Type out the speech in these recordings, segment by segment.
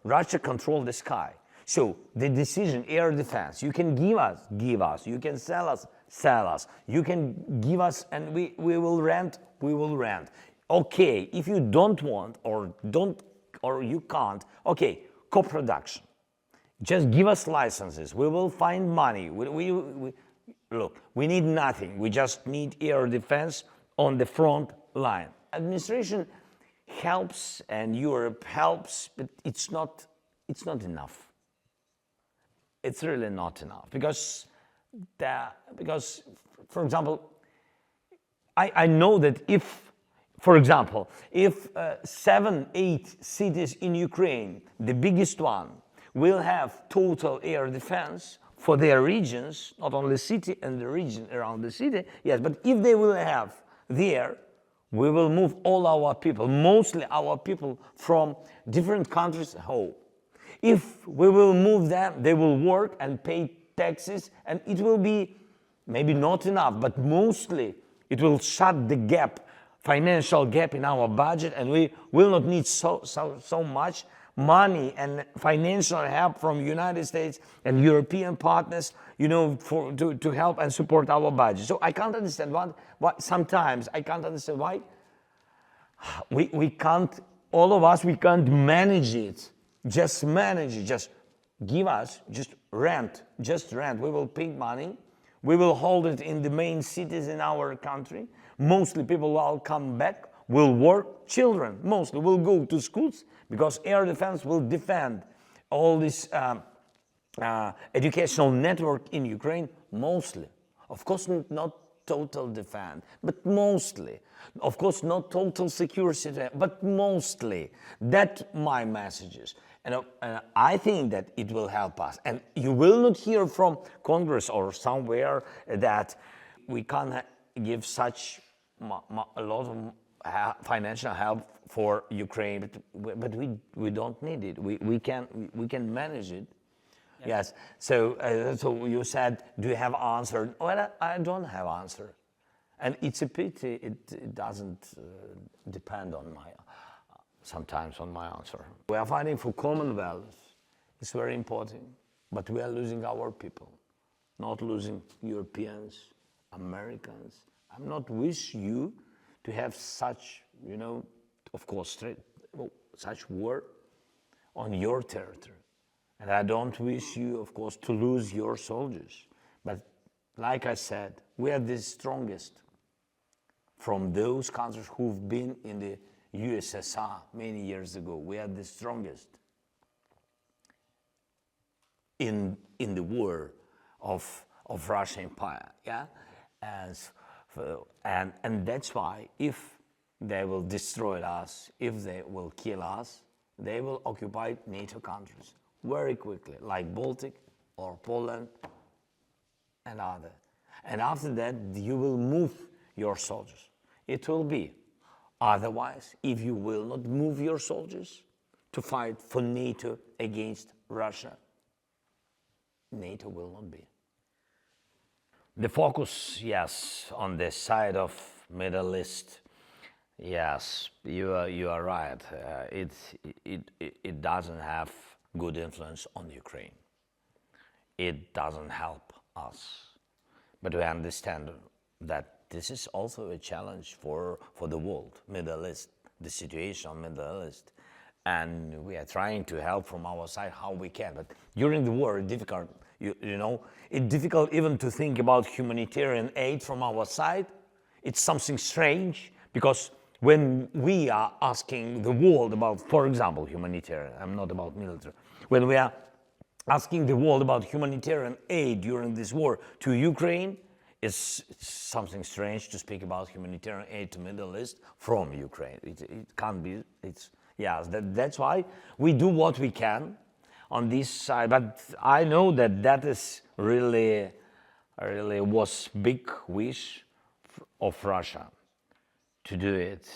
Russia controls the sky. So the decision, air defense, you can give us. You can sell us. You can give us and we will rent. Okay, if you don't want or you can't, okay, co-production. Just give us licenses. We will find money. Look, we need nothing. We just need air defense on the front line. Administration helps and Europe helps, but it's not enough. It's really not enough because, for example, I know that if, for example, if 7-8 cities in Ukraine, the biggest one, will have total air defense for their regions, not only city and the region around the city, yes, but if they will have there, we will move all our people, mostly our people from different countries home. If we will move them, they will work and pay taxes, and it will be maybe not enough, but mostly it will shut the gap, financial gap in our budget, and we will not need so much money and financial help from United States and European partners, to help and support our budget. So I can't understand sometimes I can't understand why we can't, all of us, we can't manage it. Just manage it, just give us, just rent. We will pay money. We will hold it in the main cities in our country. Mostly people will come back, will work. Children mostly will go to schools because air defense will defend all this educational network in Ukraine, mostly. Of course, not total defense, but mostly. Of course, not total security, but mostly. That's my messages. And I think that it will help us. And you will not hear from Congress or somewhere that we can't give such a lot of financial help for Ukraine, but we don't need it. We can manage it. Yes. So you said, do you have answer? Well, I don't have answer, and it's a pity. It doesn't depend on sometimes on my answer. We are fighting for common values. It's very important, but we are losing our people, not losing Europeans, Americans. I'm not wish you to have such, of course, such war on your territory. And I don't wish you, of course, to lose your soldiers. But like I said, we are the strongest from those countries who've been in the USSR many years ago. We are the strongest in the war of Russian Empire, yeah? And that's why if they will destroy us, if they will kill us, they will occupy NATO countries very quickly, like Baltic or Poland and other. And after that, you will move your soldiers. It will be. Otherwise, if you will not move your soldiers to fight for NATO against Russia, NATO will not be. The focus, yes, on the side of Middle East, yes, you are right. It doesn't have good influence on Ukraine. It doesn't help us. But we understand that this is also a challenge for the world, Middle East, the situation in Middle East. And we are trying to help from our side how we can. But during the war, it's difficult, it's difficult even to think about humanitarian aid from our side. It's something strange because when we are asking the world about, for example, humanitarian, I'm not about military, when we are asking the world about humanitarian aid during this war to Ukraine, it's something strange to speak about humanitarian aid to Middle East from Ukraine. It can't be. That's why we do what we can on this side. But I know that is really was big wish of Russia to do it.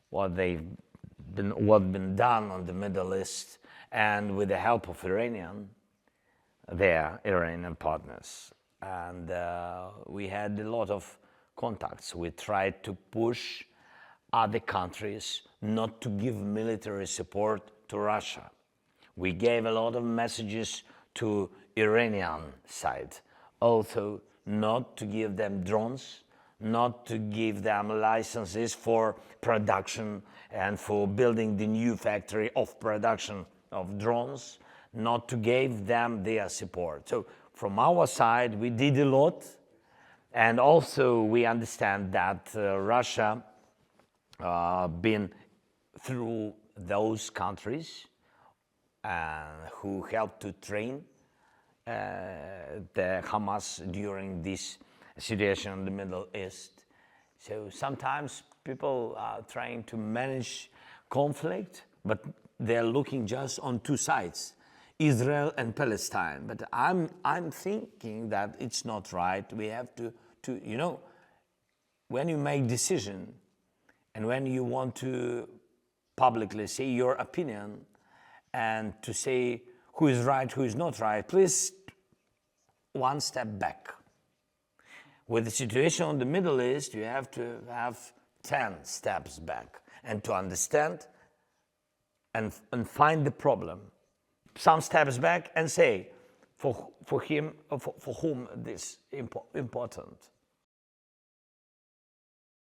What been done on the Middle East, and with the help of Iranian partners. And we had a lot of contacts. We tried to push other countries not to give military support to Russia. We gave a lot of messages to Iranian side, also not to give them drones, not to give them licenses for production and for building the new factory of production of drones, not to give them their support. So from our side, we did a lot. And also we understand that Russia been through those countries who helped to train the Hamas during this situation in the Middle East. So sometimes people are trying to manage conflict, but they're looking just on two sides, Israel and Palestine. But I'm thinking that it's not right. We have to you know, when you make decision and when you want to publicly say your opinion and to say who is right, who is not right, please one step back. With the situation in the Middle East, you have to have 10 steps back and to understand and find the problem. Some steps back and say for whom this important.